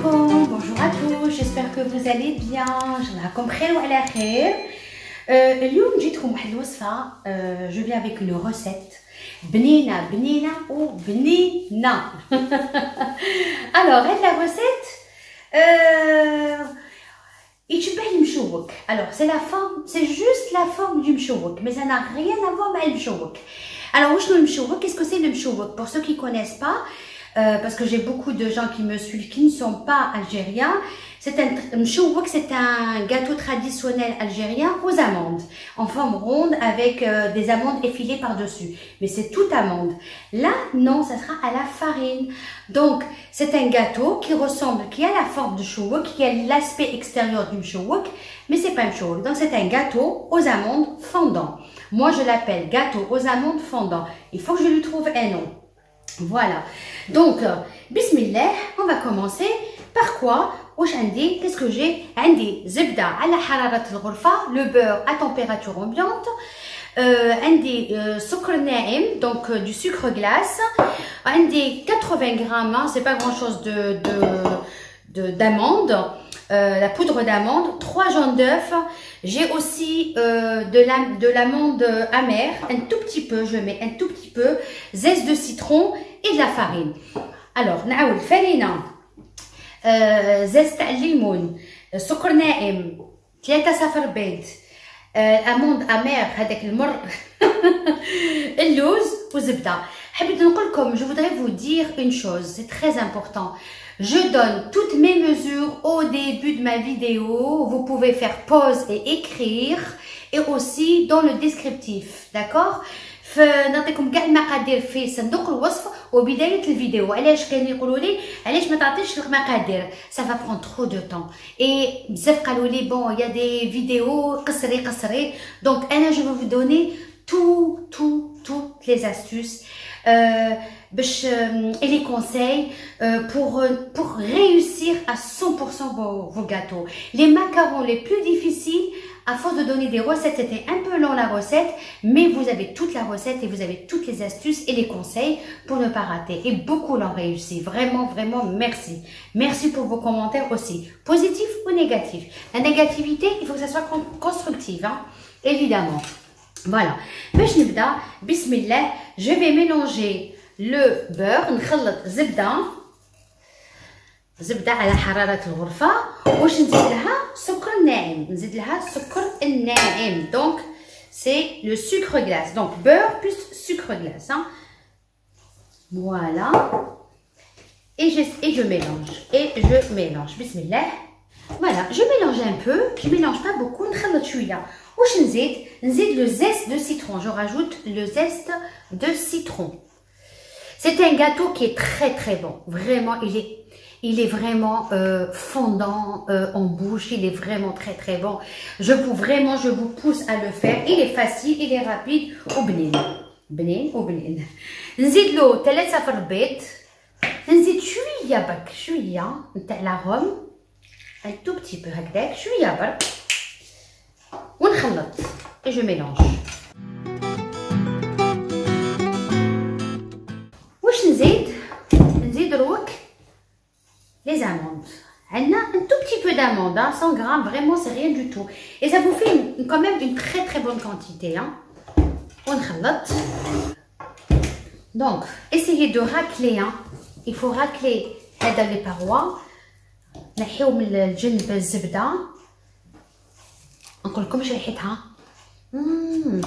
عليكم. bonjour à tous, j'espère que vous allez bien. جراكم بخير وعلى خير. اليوم جيتكم واحد الوصفه. je viens avec une recette بنينه وبنينه. alors la recette يتشبه المشوك. alors c'est la forme, c'est juste la forme du مشوك, mais ça n'a rien à voir مع المشوك. alors وشنو المشوك? qu'est-ce que c'est le مشوك? pour ceux qui connaissent pas, parce que j'ai beaucoup de gens qui me suivent qui ne sont pas algériens. C'est un mchouk, c'est un gâteau traditionnel algérien aux amandes, en forme ronde avec des amandes effilées par-dessus. Mais c'est tout amande. Là, non, ça sera à la farine. Donc, c'est un gâteau qui ressemble, qui a la forme de chouk, qui a l'aspect extérieur du mchouk, mais c'est pas un mchouk. Donc, c'est un gâteau aux amandes fondant. Moi, je l'appelle gâteau aux amandes fondant. Il faut que je lui trouve un nom. Voilà. Donc, bismillah, on va commencer par quoi? Qu'est-ce que j'ai? عندي زبدة على حرارة الغرفة, le beurre à température ambiante, عندي سكر ناعم, donc du sucre glace, عندي 80 grammes, c'est pas grand chose d'amande, la poudre d'amande, 3 jaunes d'œufs. J'ai aussi de l'amande amère, un tout petit peu, je mets un tout petit peu, zeste de citron et de la farine. Alors, نعاود farine, زيت تاع الليمون, سكر ناعم, 3 صفر بيض, اموند امير هذاك المر, اللوز وزبده. حبيت نقول لكم, je voudrais vous dire une chose, c'est très important. Je donne toutes mes mesures au début de ma vidéo. Vous pouvez faire pause et écrire, et aussi dans le descriptif, d'accord? فنعطيكم كاع المقادير في صندوق الوصف وبدايه الفيديو. علاش كانوا يقولوا لي علاش ما تعطيش المقادير؟ ça va prendre trop de temps, et بزاف قالوا لي bon il y a des vidéos قصري. donc انا je vais vous donner toutes les astuces et les conseils pour réussir à 100% vos gâteaux. Les macarons les plus difficiles, à force de donner des recettes, c'était un peu long la recette, mais vous avez toute la recette et vous avez toutes les astuces et les conseils pour ne pas rater. Et beaucoup l'ont réussi. Vraiment, merci. Merci pour vos commentaires aussi, positifs ou négatifs. La négativité, il faut que ça soit constructive, hein, évidemment. Voilà. باش نبدا, bismillah, je vais mélanger le beurre. نخلط زبدة على حرارة الغرفة. واش نزيد لها؟ سكر ناعم. نزيد لها السكر الناعم. donc c'est le sucre glace. donc beurre plus sucre glace, hein. voilà. et je mélange. bismillah. voilà, je mélange un peu, je mélange pas beaucoup. نخلط شوية. واش نزيد le zeste de citron. je rajoute le zeste de citron. c'est un gâteau qui est très bon. vraiment, il est vraiment fondant en bouche. Il est vraiment très bon. je vous pousse à le faire. Il est facile, il est rapide. وبنين. نزيد له 3 صفر بيض. نزيد شويه نتاع لاغوم, un tout petit peu هكذاك, شويه برك, ونخلط. et je mélange. واش نزيد روك les amandes. On a un tout petit peu d'amandes, hein, 100 grammes, vraiment c'est rien du tout. Et ça vous fait quand même une très bonne quantité, hein. On خلط. donc essayez de racler, hein. il faut racler les parois. نحيو من الجنب الزبده. نقول لكم ريحتها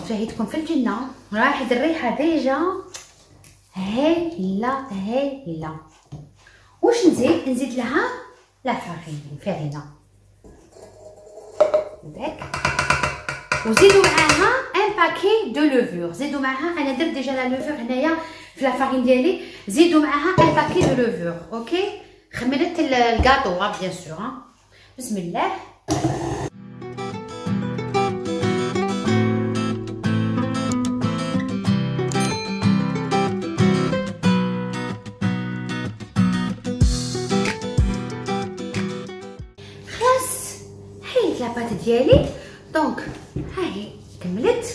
شهيتكم في الجنه. راحت الريحه ديجا هايله. واش نزيد لها لا فارينه هكاك. وزيدوا معاها ان باكي دو لوفور. زيدوا معاها, انا درت ديجا لا لوفور هنايا في لا فارين ديالي. زيدوا معاها ان باكي دو لوفور. اوكي, خمرت الكاطو بيان سور. بسم الله. لاباط ديالي. دونك ها هي كملت.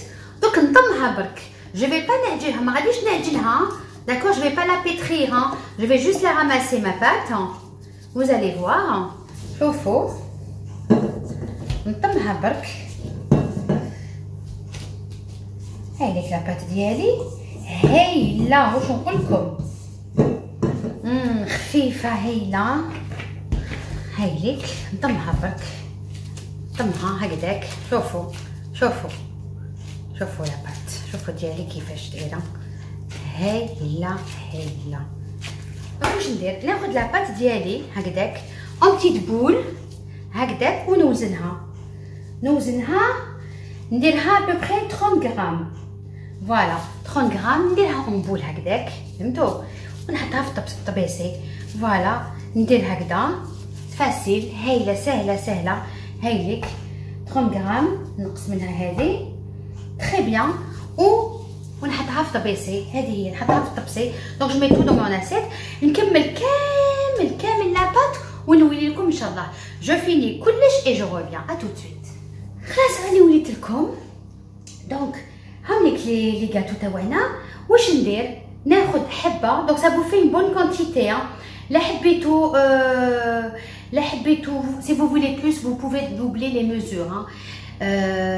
دوك نضمها برك. je vais pas نعجنها, ما غاديش نعجنها. d'accord, je vais pas la pétrir, hein. je vais juste la ramasser ma pâte. vous allez voir. شوفوا نطمها برك. هاي لك لاباط ديالي هايله. واش نقول لكم خفيفه هايله. هاي لك نطمها برك، نطمها هكذاك. شوفوا شوفوا شوفوا لاباط، شوفوا ديالي كيفاش دايره هايله هايله. واش ندير؟ ناخذ لاباط ديالي هكذاك اون بتيت بول هكذاك ونوزنها. نديرها ببخي 30 غرام. فوالا 30 غرام نديرها اون بول هكذاك، فهمتوا؟ ونحطها في الطبيسي. فوالا ندير هكذا فاسيل هايله سهله. هايلك 30 غرام نقص منها هذه تري بيان ونحطها في طبيسي. هذه هي نحطها في الطبسي. دونك جو مي تو دون مون اسيت. نكمل كامل لاباط ونولي لكم ان شاء الله. جو فيني كلش اي جو ريفيان ا تو سويت. خلاص راني وليت لكم. دونك هاوليك لي غاتو تاعنا. واش ندير؟ ناخذ حبه. دونك سا فو في اون بون كونتيتي. لا حبيتو سي فو فولي بلوس فو بوفي دوبلي لي ميزور.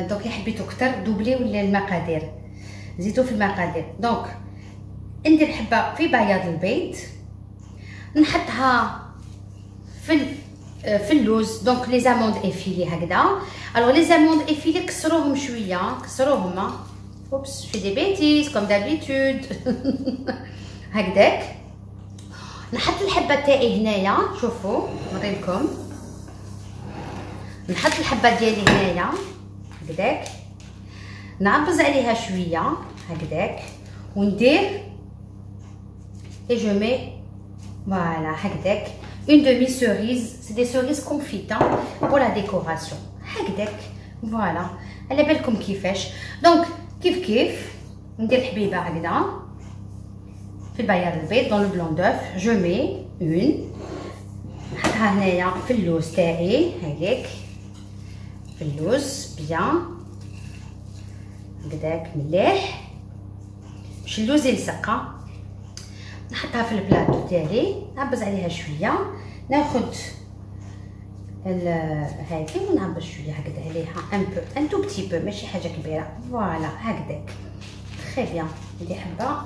دونك لا حبيتو كتر دوبلي ولا المقادير، زيدو في المقادير. دونك ندير حبه في بياض البيض، نحطها في اللوز. دونك لي زاموند افيلي هكذا. الوغ لي زاموند افيلي كسروهم شويه، كسروهم. اوبس في دي بيتيز كوم دابيتود. هكذاك نحط الحبه تاعي هنايا. شوفوا نوريلكم. نحط الحبه ديالي هنايا هكذاك، نعبز عليها شويه هكذاك وندير et je mets voilà هكذاك une demi cerise. c'est des cerises confites pour la décoration هكذاك. فوالا على بالكم كيفاش. دونك كيف ندير الحبيبه هكذا في البياض البيض dans le blanc d'œuf. je mets une نحطها هنايا في اللوز تاعي هكذاك، في اللوز بيان هكذاك مليح باش اللوز يلصق. نحطها في البلاطو تاعي، نعبز عليها شويه، ناخذ هذه ونعبز شويه هكذا عليها ان تو بتي بو، ماشي حاجه كبيره. فوالا هكذاك تري بيان. ندير حبه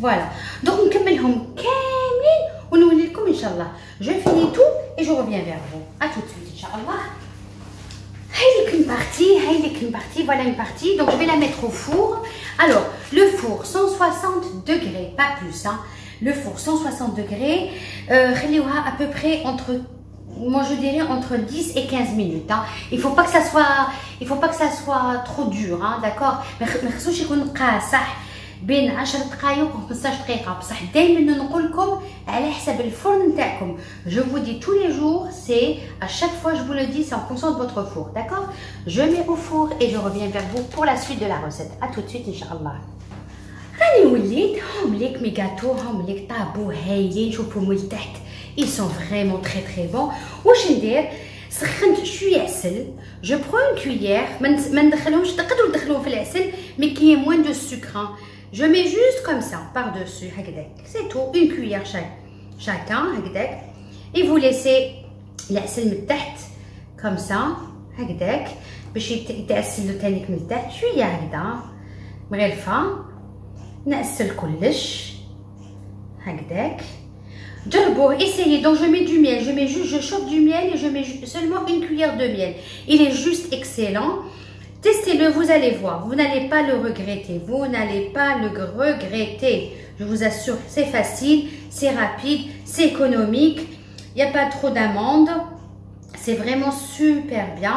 فوالا. دونك نكملهم كاملين ونولي لكم ان شاء الله. جو فيني تو اي جو ريفيان فيغ فو ا تو سويت ان شاء الله. هاي لك une partie, voilà une partie. Donc je vais la mettre au four. Alors le four 160 degrés, pas plus hein. Le four 160 degrés, خليوها à peu près entre, moi je dirais entre 10 et 15 minutes hein. Il faut pas que ça soit trop dur hein, d'accord. ما خصوش يكون قاصح بين 10 دقائق و 15 دقيقه. بصح دائما نقول لكم على حسب الفرن نتاعكم. je vous dis tous les jours, c'est à chaque fois je vous le dis, c'est en fonction de votre four, d'accord. je mets au four et je reviens vers vous pour la suite de la recette. à tout de suite inchallah. راني وليت هم ليك مي غاتو، هم ليك طابو هايلين. شوفوا من تحت ils sont vraiment très bons. واش ندير؟ سخنت شويه عسل. جو برون une cuillère، ما ندخلهمش، تقدروا تدخلوهم في العسل مي كي موان دو سكر. Je mets juste comme ça par-dessus, c'est tout, une cuillère chacun, et vous laissez العسل من تحت comme ça, هكذاك باش يتعسل تانيك من تحت شويه هكذا مغلفه. نعسل كلش هكذاك. جربوه, essayez. Donc je mets du miel, je chauffe du miel et je mets seulement une cuillère de miel. Il est juste excellent. Testez-le, vous allez voir, vous n'allez pas le regretter, je vous assure. C'est facile, c'est rapide, c'est économique, il n'y a pas trop d'amandes, c'est vraiment super bien.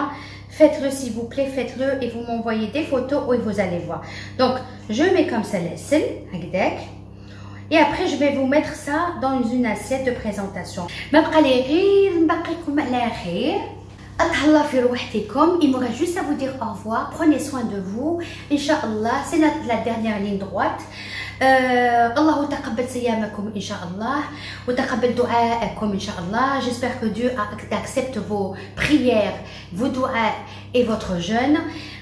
Faites-le s'il vous plaît, faites-le et vous m'envoyez des photos et vous allez voir. Donc je mets comme ça l'essel, et après je vais vous mettre ça dans une assiette de présentation. Allah fi rouhtikom. Il me reste juste à vous dire au revoir. Prenez soin de vous. Inch'Allah, c'est la dernière ligne droite. الله تقبل صيامكم إن شاء الله وتقبل دعاءكم إن شاء الله. J'espère que Dieu accepte vos prières, vos doigts et votre jeûne.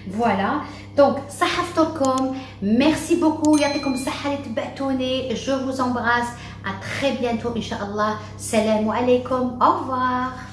Voilà. Donc, صحة فطوركم. Merci beaucoup. يعطيكم الصحة اللي تبعتوني. Je vous embrasse. À très bientôt إن شاء الله. Salam alaikum. Au revoir.